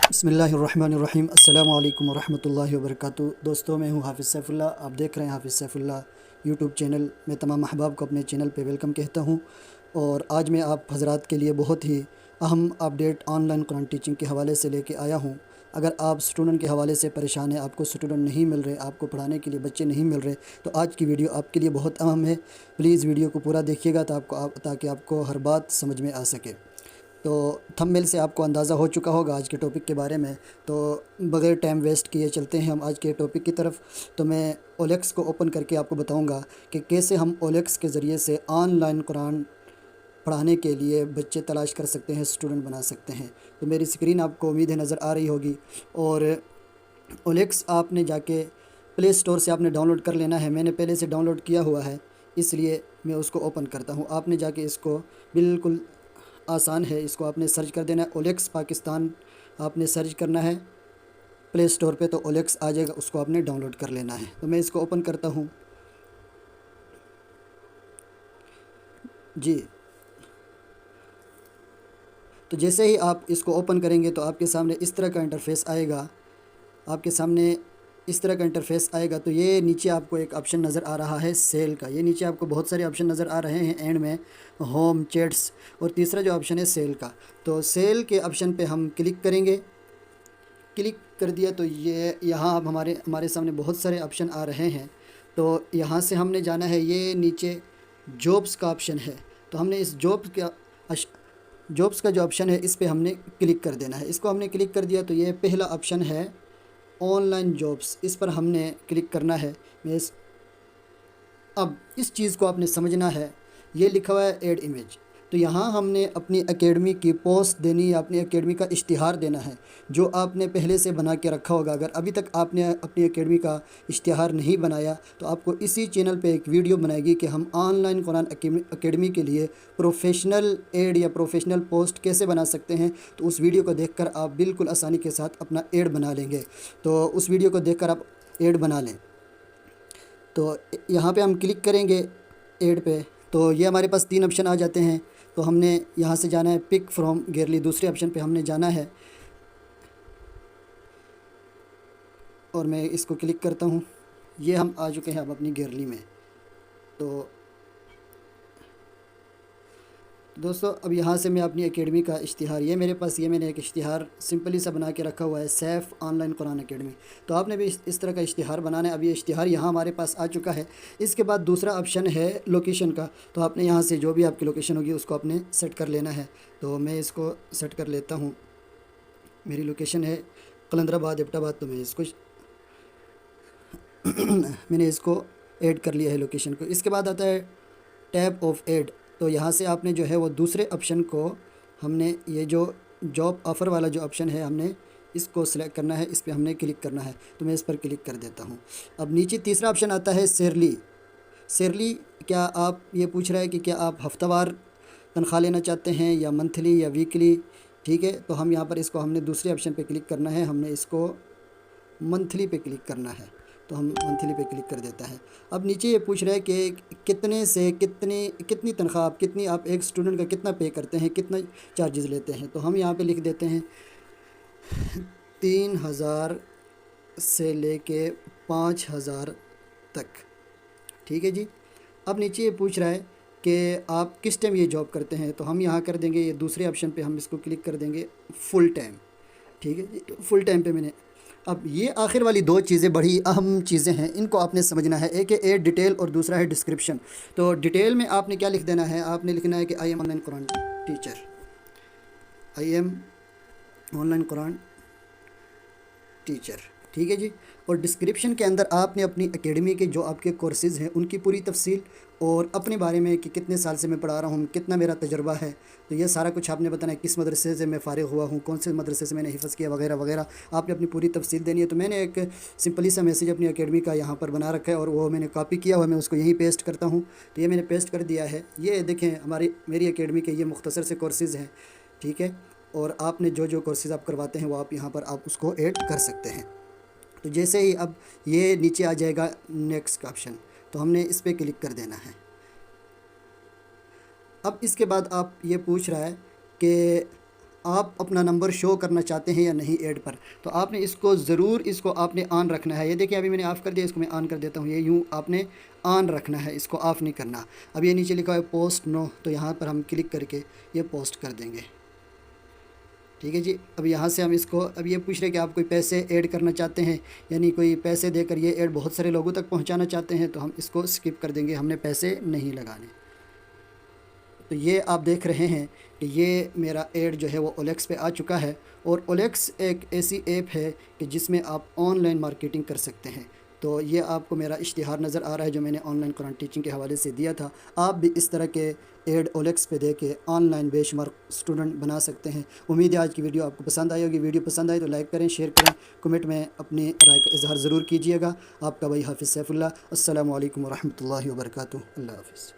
بسم اللہ الرحمن الرحیم۔ السلام علیکم ورحمۃ اللہ وبرکاتہ۔ دوستوں، میں ہوں حافظ سیف اللہ، آپ دیکھ رہے ہیں حافظ سیف اللہ یوٹیوب چینل۔ میں تمام احباب کو اپنے چینل پہ ویلکم کہتا ہوں، اور آج میں آپ حضرات کے لیے بہت ہی اہم update on line Quran teaching کے حوالے سے لے کے آیا ہوں۔ اگر آپ اسٹوڈنٹ کے حوالے سے پریشان ہیں، آپ کو اسٹوڈنٹ نہیں مل رہے، آپ کو پڑھانے کے لیے بچے نہیں مل رہے، تو آج کی ویڈیو آپ کے لیے بہت اہم ہے۔ پلیز ویڈیو کو پورا دیکھیے گا تاکہ آپ کو ہر بات سمجھ میں آ سکے۔ تو تھمبنیل سے آپ کو اندازہ ہو چکا ہوگا آج کے ٹاپک کے بارے میں، تو بغیر ٹائم ویسٹ کیے چلتے ہیں ہم آج کے ٹاپک کی طرف۔ تو میں اولیکس کو اوپن کر کے آپ کو بتاؤں گا کہ کیسے ہم اولیکس کے ذریعے سے آن لائن قرآن پڑھانے کے لیے بچے تلاش کر سکتے ہیں، اسٹوڈنٹ بنا سکتے ہیں۔ تو میری اسکرین آپ کو امید ہے نظر آ رہی ہوگی، اور اولیکس آپ نے جا کے پلے اسٹور سے آپ نے ڈاؤن لوڈ کر لینا ہے۔ میں نے پہلے سے ڈاؤن لوڈ کیا ہوا ہے، اس لیے میں اس کو اوپن کرتا ہوں۔ آپ نے جا کے اس کو بالکل آسان ہے، اس کو آپ نے سرچ کر دینا ہے، اولیکس پاکستان آپ نے سرچ کرنا ہے پلے اسٹور پہ، تو اولیکس آ جائے گا، اس کو آپ نے ڈاؤن لوڈ کر لینا ہے۔ تو میں اس کو اوپن کرتا ہوں جی۔ تو جیسے ہی آپ اس کو اوپن کریں گے تو آپ کے سامنے اس طرح کا انٹرفیس آئے گا، آپ کے سامنے اس طرح کا انٹرفیس آئے گا۔ تو یہ نیچے آپ کو ایک آپشن نظر آ رہا ہے سیل کا، یہ نیچے آپ کو بہت سارے آپشن نظر آ رہے ہیں اینڈ میں، ہوم، چیٹس، اور تیسرا جو آپشن ہے سیل کا۔ تو سیل کے آپشن پہ ہم کلک کریں گے۔ کلک کر دیا تو یہاں اب ہمارے سامنے بہت سارے آپشن آ رہے ہیں۔ تو یہاں سے ہم نے جانا ہے، یہ نیچے جابس کا آپشن ہے، تو ہم نے اس جابس کا جو آپشن ہے اس پہ ہم نے کلک کر دینا ہے۔ اس کو ہم نے کلک کر دیا تو یہ پہلا آپشن ہے آن لائن جابس، اس پر ہم نے کلک کرنا ہے۔ اب اس چیز کو آپ نے سمجھنا ہے، یہ لکھا ہوا ہے ایڈ امیج، تو یہاں ہم نے اپنی اکیڈمی کی پوسٹ دینی ہے، اپنی اکیڈمی کا اشتہار دینا ہے جو آپ نے پہلے سے بنا کے رکھا ہوگا۔ اگر ابھی تک آپ نے اپنی اکیڈمی کا اشتہار نہیں بنایا تو آپ کو اسی چینل پہ ایک ویڈیو بنائے گی کہ ہم آن لائن قرآن اکیڈمی کے لیے پروفیشنل ایڈ یا پروفیشنل پوسٹ کیسے بنا سکتے ہیں۔ تو اس ویڈیو کو دیکھ کر آپ بالکل آسانی کے ساتھ اپنا ایڈ بنا لیں گے۔ تو اس ویڈیو کو دیکھ کر آپ ایڈ بنا لیں۔ تو یہاں پہ ہم کلک کریں گے ایڈ پہ، تو یہ ہمارے پاس 3 آپشن آ جاتے ہیں۔ تو ہم نے یہاں سے جانا ہے پک فرام گیلری، دوسرے آپشن پہ ہم نے جانا ہے، اور میں اس کو کلک کرتا ہوں۔ یہ ہم آ چکے ہیں اب اپنی گیلری میں۔ تو دوستو، اب یہاں سے میں اپنی اکیڈمی کا اشتہار، یہ میرے پاس، یہ میں نے ایک اشتہار سمپلی سا بنا کے رکھا ہوا ہے، safe online Quran academy. تو آپ نے بھی اس طرح کا اشتہار بنانا ہے۔ اب یہ اشتہار یہاں ہمارے پاس آ چکا ہے۔ اس کے بعد دوسرا آپشن ہے لوکیشن کا، تو آپ نے یہاں سے جو بھی آپ کی لوکیشن ہوگی اس کو آپ نے سیٹ کر لینا ہے۔ تو میں اس کو سیٹ کر لیتا ہوں، میری لوکیشن ہے قلندر آباد، ایبٹ آباد، تو میں نے اس کو ایڈ کر لیا ہے لوکیشن کو۔ اس کے بعد آتا ہے ٹیب آف ایڈ، تو یہاں سے آپ نے جو ہے وہ دوسرے آپشن کو ہم نے، یہ جو جاب آفر والا جو آپشن ہے، ہم نے اس کو سلیکٹ کرنا ہے، اس پہ ہم نے کلک کرنا ہے۔ تو میں اس پر کلک کر دیتا ہوں۔ اب نیچے تیسرا آپشن آتا ہے سیرلی۔ سیرلی کیا آپ یہ پوچھ رہا ہے کہ کیا آپ ہفتہ وار تنخواہ لینا چاہتے ہیں یا منتھلی یا ویکلی؟ ٹھیک ہے، تو ہم یہاں پر اس کو ہم نے دوسرے آپشن پہ کلک کرنا ہے، ہم نے اس کو منتھلی پہ کلک کرنا ہے، تو ہم منتھلی پہ کلک کر دیتا ہے۔ اب نیچے یہ پوچھ رہا ہے کہ کتنے سے کتنی تنخواہ آپ ایک اسٹوڈنٹ کا کتنا پے کرتے ہیں، کتنا چارجز لیتے ہیں۔ تو ہم یہاں پہ لکھ دیتے ہیں 3000 سے لے کے 5000 تک۔ ٹھیک ہے جی۔ اب نیچے یہ پوچھ رہا ہے کہ آپ کس ٹائم یہ جاب کرتے ہیں، تو ہم یہاں کر دیں گے، یہ دوسرے آپشن پہ ہم اس کو کلک کر دیں گے فل ٹائم۔ ٹھیک ہے جی، فل ٹائم پہ میں نے، اب یہ آخر والی 2 چیزیں بڑی اہم چیزیں ہیں، ان کو آپ نے سمجھنا ہے۔ ایک ہے ایڈ ڈیٹیل اور دوسرا ہے ڈسکرپشن۔ تو ڈیٹیل میں آپ نے کیا لکھ دینا ہے، آپ نے لکھنا ہے کہ I am on line Quran teacher, I am on line Quran teacher. ٹھیک ہے جی۔ اور ڈسکرپشن کے اندر آپ نے اپنی اکیڈمی کے جو آپ کے کورسز ہیں ان کی پوری تفصیل، اور اپنے بارے میں کہ کتنے سال سے میں پڑھا رہا ہوں، کتنا میرا تجربہ ہے، تو یہ سارا کچھ آپ نے بتانا ہے، کس مدرسے سے میں فارغ ہوا ہوں، کون سے مدرسے سے میں نے حفظ کیا، وغیرہ وغیرہ آپ نے اپنی پوری تفصیل دینی ہے۔ تو میں نے ایک سمپلی سا میسیج اپنی اکیڈمی کا یہاں پر بنا رکھا ہے، اور وہ میں نے کاپی کیا ہوا ہے، میں اس کو یہیں پیسٹ کرتا ہوں۔ تو یہ میں نے پیسٹ کر دیا ہے۔ یہ دیکھیں میری اکیڈمی کے یہ مختصر سے کورسز ہیں، ٹھیک ہے، اور آپ نے جو کورسز آپ کرواتے ہیں وہ آپ یہاں پر آپ اس کو ایڈ کر سکتے ہیں۔ تو جیسے ہی اب یہ نیچے آ جائے گا نیکسٹ کا آپشن، تو ہم نے اس پہ کلک کر دینا ہے۔ اب اس کے بعد آپ یہ پوچھ رہا ہے کہ آپ اپنا نمبر شو کرنا چاہتے ہیں یا نہیں ایڈ پر، تو آپ نے اس کو ضرور آپ نے آن رکھنا ہے۔ یہ دیکھیں ابھی میں نے آف کر دیا، اس کو میں آن کر دیتا ہوں۔ یہ یوں آپ نے آن رکھنا ہے، اس کو آف نہیں کرنا۔ اب یہ نیچے لکھا ہے پوسٹ نو، تو یہاں پر ہم کلک کر کے یہ پوسٹ کر دیں گے۔ ٹھیک ہے جی، اب یہاں سے ہم اس کو، اب یہ پوچھ رہے کہ آپ کوئی پیسے ایڈ کرنا چاہتے ہیں، یعنی کوئی پیسے دے کر یہ ایڈ بہت سارے لوگوں تک پہنچانا چاہتے ہیں، تو ہم اس کو اسکپ کر دیں گے، ہم نے پیسے نہیں لگانے۔ تو یہ آپ دیکھ رہے ہیں کہ یہ میرا ایڈ جو ہے وہ OLX پہ آ چکا ہے، اور OLX ایک ایسی ایپ ہے کہ جس میں آپ آن لائن مارکیٹنگ کر سکتے ہیں۔ تو یہ آپ کو میرا اشتہار نظر آ رہا ہے جو میں نے آن لائن قرآن ٹیچنگ کے حوالے سے دیا تھا۔ آپ بھی اس طرح کے ایڈ OLX پہ دے کے آن لائن بے شمار اسٹوڈنٹ بنا سکتے ہیں۔ امید ہے آج کی ویڈیو آپ کو پسند آئی ہوگی۔ ویڈیو پسند آئی تو لائک کریں، شیئر کریں، کمنٹ میں اپنی رائے کا اظہار ضرور کیجیے گا۔ آپ کا بھائی حافظ سیف اللہ۔ السلام علیکم ورحمۃ اللہ وبرکاتہ۔ اللہ حافظ۔